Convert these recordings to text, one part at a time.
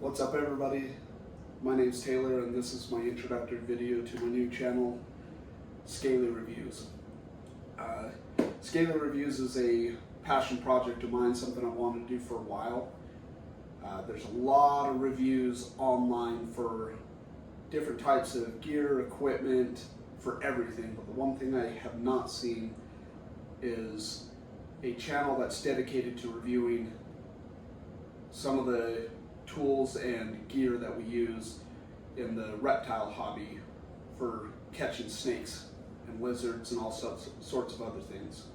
What's up everybody? My name's Taylor and this is my introductory video to my new channel, Scaleyreviews. Scaleyreviews is a passion project of mine, something I've wanted to do for a while. There's a lot of reviews online for different types of gear, equipment, for everything, but the one thing I have not seen is a channel that's dedicated to reviewing some of the tools and gear that we use in the reptile hobby for catching snakes and lizards and all sorts of other things.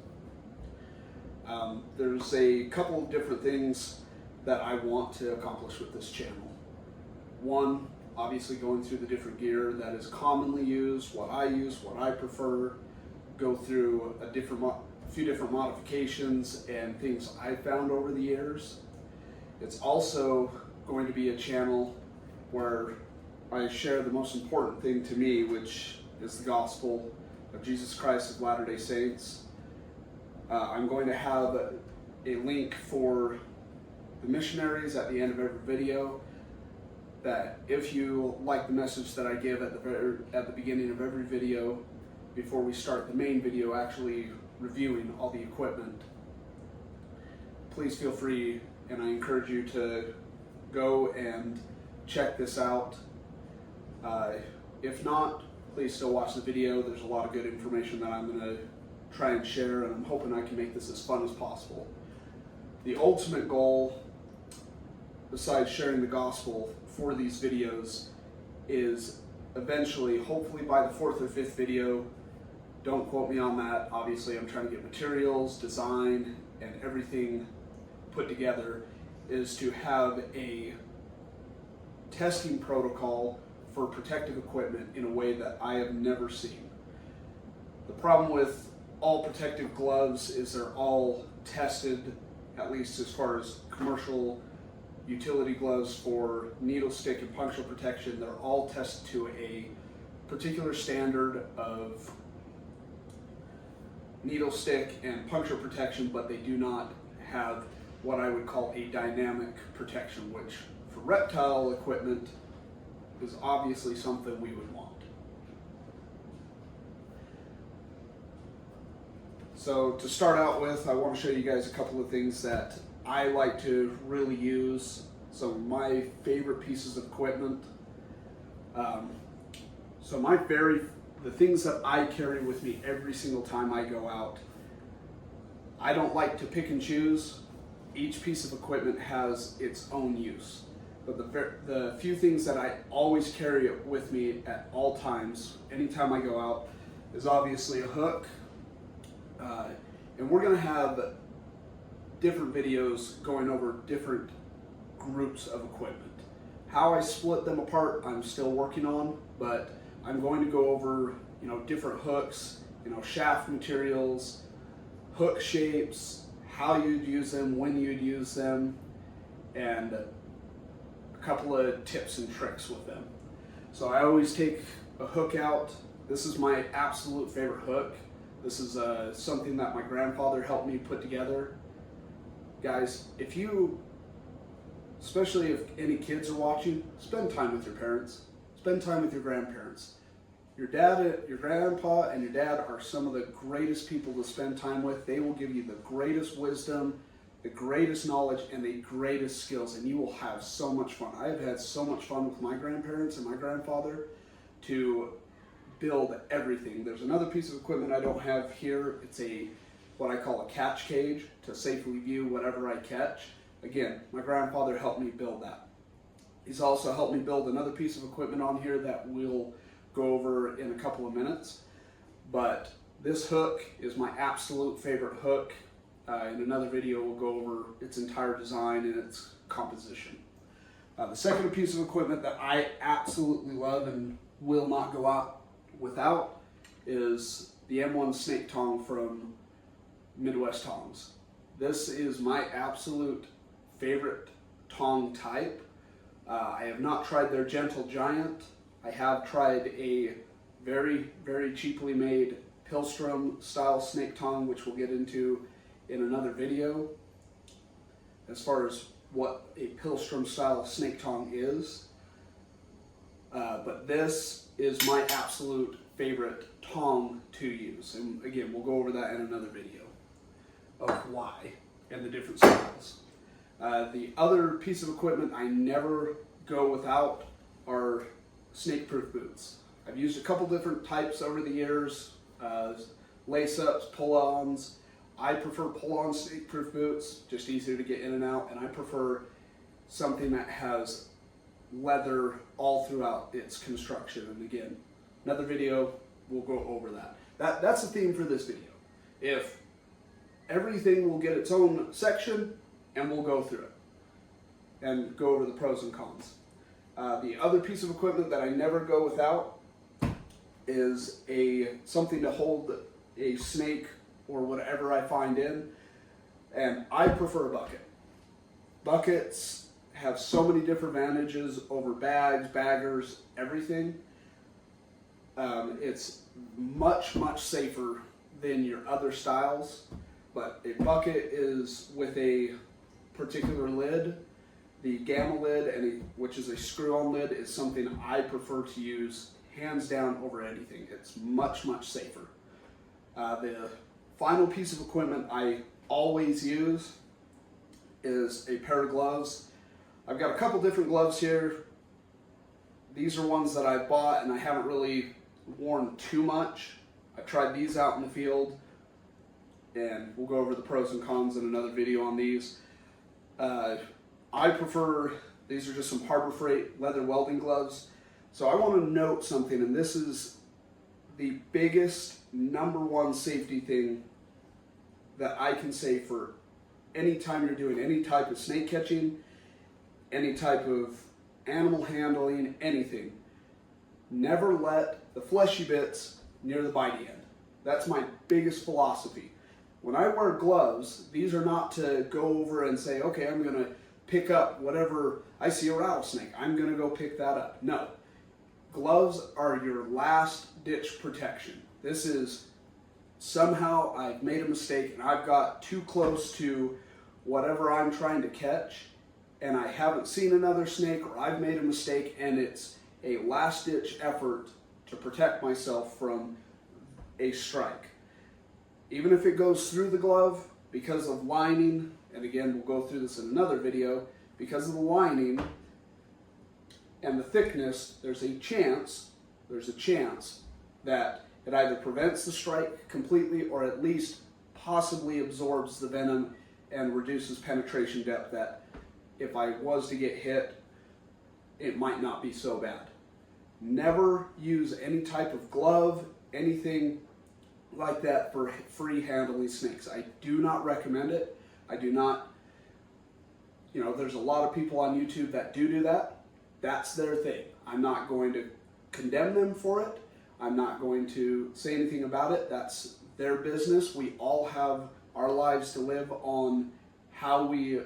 There's a couple of different things that I want to accomplish with this channel. One, obviously going through the different gear that is commonly used, what I use, what I prefer, go through a few different modifications and things I found over the years. It's also going to be a channel where I share the most important thing to me, which is the gospel of Jesus Christ of Latter-day Saints. I'm going to have a link for the missionaries at the end of every video, that if you like the message that I give at the beginning of every video, before we start the main video actually reviewing all the equipment, please feel free, and I encourage you to go and check this out. If not, please still watch the video. There's a lot of good information that I'm going to try and share, and I'm hoping I can make this as fun as possible. The ultimate goal, besides sharing the gospel for these videos, is eventually, hopefully by the 4th or 5th video, don't quote me on that, obviously I'm trying to get materials, design, and everything put together, is to have a testing protocol for protective equipment in a way that I have never seen. The problem with all protective gloves is they're all tested, at least as far as commercial utility gloves for needle stick and puncture protection. They're all tested to a particular standard of needle stick and puncture protection, but they do not have what I would call a dynamic protection, which for reptile equipment is obviously something we would want. So to start out with, I want to show you guys a couple of things that I like to really use, some of my favorite pieces of equipment. The things that I carry with me every single time I go out, I don't like to pick and choose. Each piece of equipment has its own use. But the few things that I always carry with me at all times, anytime I go out, is obviously a hook. And we're going to have different videos going over different groups of equipment. How I split them apart, I'm still working on, but I'm going to go over, different hooks, shaft materials, hook shapes, how you'd use them, when you'd use them, and a couple of tips and tricks with them. So I always take a hook out. This is my absolute favorite hook. This is something that my grandfather helped me put together. Guys, especially if any kids are watching, spend time with your parents. Spend time with your grandparents. Your grandpa and your dad are some of the greatest people to spend time with. They will give you the greatest wisdom, the greatest knowledge, and the greatest skills, and you will have so much fun. I have had so much fun with my grandparents and my grandfather to build everything. There's another piece of equipment I don't have here. It's what I call a catch cage to safely view whatever I catch. Again, my grandfather helped me build that. He's also helped me build another piece of equipment on here that we'll go over in a couple of minutes. But this hook is my absolute favorite hook. In another video, we'll go over its entire design and its composition. The second piece of equipment that I absolutely love and will not go out without is the M1 snake tong from Midwest Tongs. This is my absolute favorite tong type. I have not tried their Gentle Giant. I have tried a very, very cheaply made Pilstrom style snake tong, which we'll get into in another video. As far as what a Pilstrom style snake tong is. But this is my absolute favorite tong to use. And again, we'll go over that in another video of why and the different styles. The other piece of equipment I never go without are snake-proof boots. I've used a couple different types over the years, lace-ups, pull-ons. I prefer pull-on snake-proof boots, just easier to get in and out, and I prefer something that has leather all throughout its construction. And again, another video, we'll go over that. That's the theme for this video. If everything will get its own section, and we'll go through it and go over the pros and cons. The other piece of equipment that I never go without is something to hold a snake or whatever I find in, and I prefer a bucket. Buckets have so many different advantages over bags, baggers, everything. It's much, much safer than your other styles, but a bucket is with a particular lid. The Gamma lid, which is a screw-on lid, is something I prefer to use hands down over anything. It's much, much safer. The final piece of equipment I always use is a pair of gloves. I've got a couple different gloves here. These are ones that I bought and I haven't really worn too much. I tried these out in the field, and we'll go over the pros and cons in another video on these. I prefer, these are just some Harbor Freight leather welding gloves. So I want to note something, and this is the biggest #1 safety thing that I can say for any time you're doing any type of snake catching, any type of animal handling, anything. Never let the fleshy bits near the bitey end. That's my biggest philosophy. When I wear gloves, these are not to go over and say, okay, I'm going to pick up whatever, I see a rattlesnake, I'm going to go pick that up. No. Gloves are your last ditch protection. This is somehow I've made a mistake and I've got too close to whatever I'm trying to catch, and I haven't seen another snake, or I've made a mistake, and it's a last ditch effort to protect myself from a strike. Even if it goes through the glove, because of lining, and again, we'll go through this in another video, because of the lining and the thickness, there's a chance that it either prevents the strike completely or at least possibly absorbs the venom and reduces penetration depth, that if I was to get hit, it might not be so bad. Never use any type of glove, anything like that for free handling snakes. I do not recommend it. I do not, there's a lot of people on YouTube that do that. That's their thing. I'm not going to condemn them for it. I'm not going to say anything about it. That's their business. We all have our lives to live on how we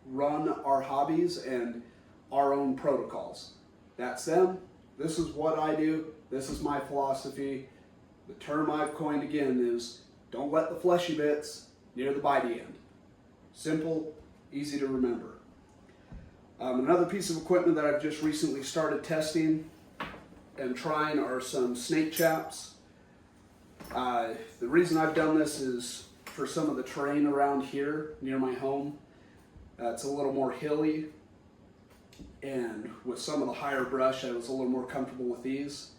run our hobbies and our own protocols. That's them. This is what I do. This is my philosophy. The term I've coined again is don't let the fleshy bits near the bitey end. Simple, easy to remember. Another piece of equipment that I've just recently started testing and trying are some snake chaps. The reason I've done this is for some of the terrain around here near my home. It's a little more hilly, and with some of the higher brush I was a little more comfortable with these.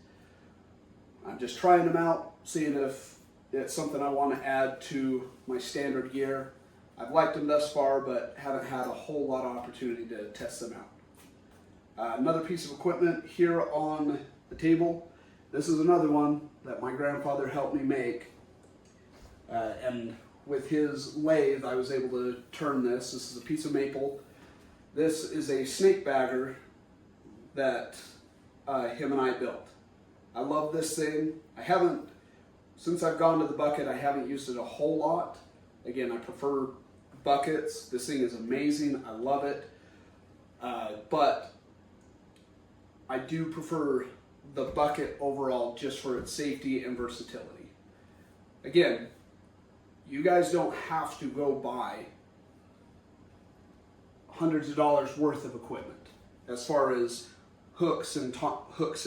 I'm just trying them out, seeing if it's something I want to add to my standard gear. I've liked them thus far, but haven't had a whole lot of opportunity to test them out. Another piece of equipment here on the table. This is another one that my grandfather helped me make. And with his lathe, I was able to turn this. This is a piece of maple. This is a snake bagger that him and I built. I love this thing. Since I've gone to the bucket, I haven't used it a whole lot. Again, I prefer buckets. This thing is amazing. I love it. But I do prefer the bucket overall just for its safety and versatility. Again, you guys don't have to go buy hundreds of dollars worth of equipment as far as hooks and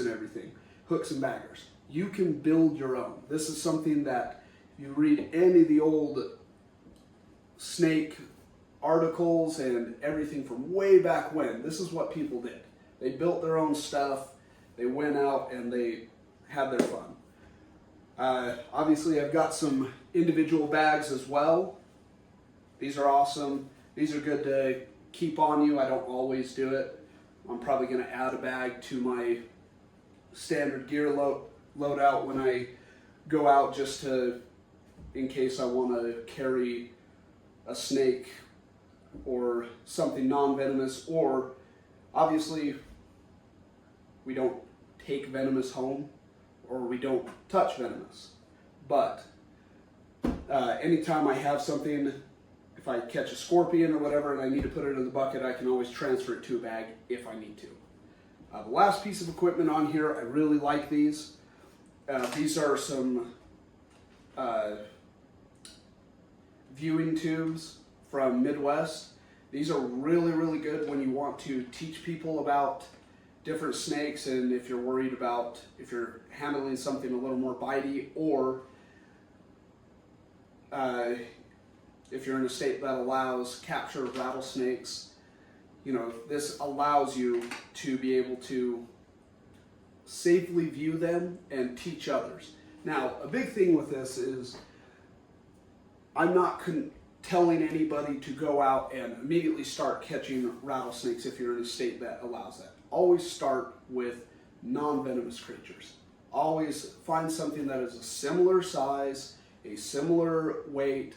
everything, hooks and baggers. You can build your own. This is something that you read any of the old snake articles and everything from way back when. This is what people did. They built their own stuff. They went out and they had their fun. Obviously, I've got some individual bags as well. These are awesome. These are good to keep on you. I don't always do it. I'm probably going to add a bag to my standard gear load out when I go out, just to, in case I want to carry a snake or something non-venomous. Or obviously we don't take venomous home, or we don't touch venomous, but anytime I have something, if I catch a scorpion or whatever and I need to put it in the bucket, I can always transfer it to a bag if I need to. The last piece of equipment on here, I really like these. These are some viewing tubes from Midwest. These are really, really good when you want to teach people about different snakes, and if you're worried about, if you're handling something a little more bitey, or if you're in a state that allows capture of rattlesnakes, you know, this allows you to be able to safely view them and teach others. Now, a big thing with this is I'm not telling anybody to go out and immediately start catching rattlesnakes if you're in a state that allows that. Always start with non-venomous creatures. Always find something that is a similar size, a similar weight.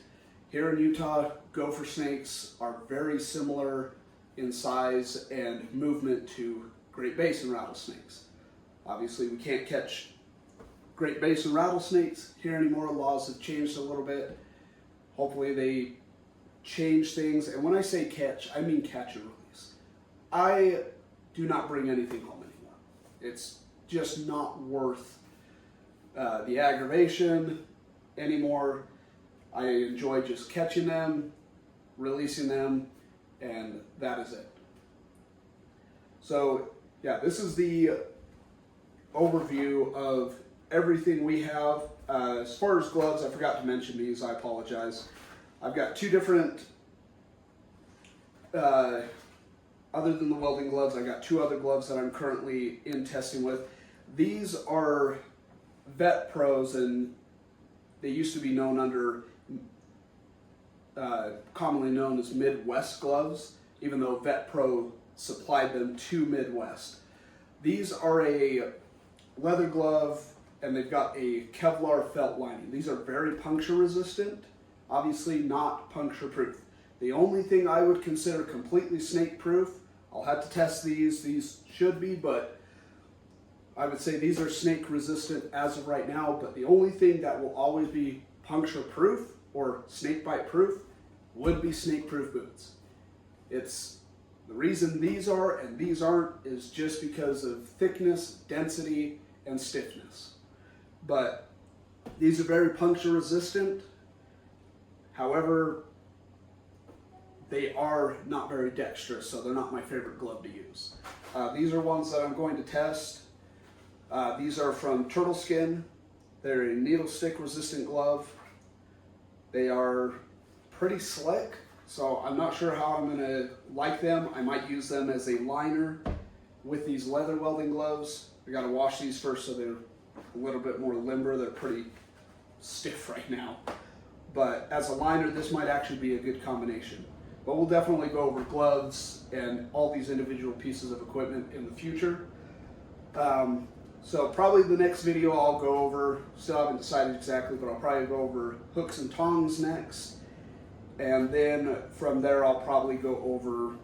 Here in Utah, gopher snakes are very similar in size and movement to Great Basin rattlesnakes. Obviously, we can't catch Great Basin rattlesnakes here anymore. Laws have changed a little bit. Hopefully they change things. And when I say catch, I mean catch and release. I do not bring anything home anymore. It's just not worth the aggravation anymore. I enjoy just catching them, releasing them, and that is it. So yeah, this is the overview of everything we have. As far as gloves, I forgot to mention these, I apologize. I've got two different, other than the welding gloves, I got two other gloves that I'm currently in testing with. These are Vet Pros, and they used to be known under, commonly known as Midwest gloves, even though Vet Pro supplied them to Midwest. These are a leather glove, and they've got a Kevlar felt lining. These are very puncture resistant, obviously not puncture proof. The only thing I would consider completely snake proof, I'll have to test these should be, but I would say these are snake resistant as of right now, but the only thing that will always be puncture proof or snake bite proof would be snake proof boots. It's the reason these are and these aren't is just because of thickness, density, and stiffness. But these are very puncture resistant. However, they are not very dexterous, so they're not my favorite glove to use. These are ones that I'm going to test. These are from Turtle Skin. They're a needle stick resistant glove. They are pretty slick, so I'm not sure how I'm going to like them. I might use them as a liner with these leather welding gloves. I got to wash these first so they're a little bit more limber. They're pretty stiff right now. But as a liner, this might actually be a good combination. But we'll definitely go over gloves and all these individual pieces of equipment in the future. So probably the next video I'll go over, still haven't decided exactly, but I'll probably go over hooks and tongs next. And then from there I'll probably go over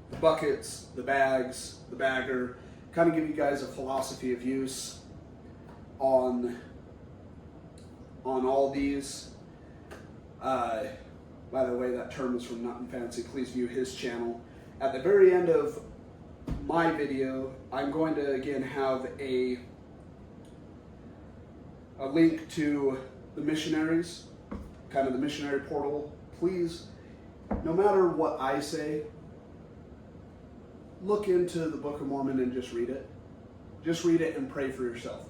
the buckets, the bags, the bagger, kind of give you guys a philosophy of use on all these. By the way, that term is from Nothing Fancy. Please view his channel. At the very end of my video, I'm going to again have a link to the missionaries, kind of the missionary portal. Please, no matter what I say, look into the Book of Mormon and just read it. Just read it and pray for yourself.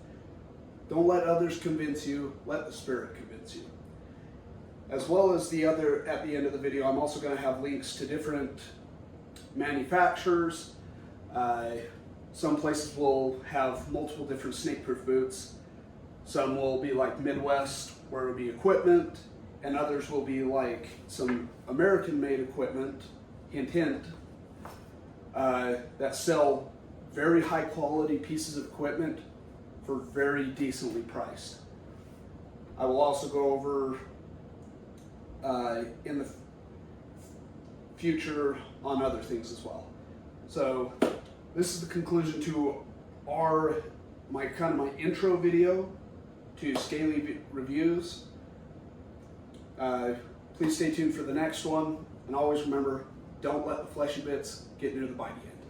Don't let others convince you, let the Spirit convince you. As well as the other, at the end of the video, I'm also going to have links to different manufacturers. Some places will have multiple different snake-proof boots. Some will be like Midwest, where it will be equipment, and others will be like some American-made equipment, hint, hint, that sell very high-quality pieces of equipment for very decently priced. I will also go over in the future on other things as well. So this is the conclusion to my intro video to Scaleyreviews. Please stay tuned for the next one, and always remember, don't let the fleshy bits get near the bitey end.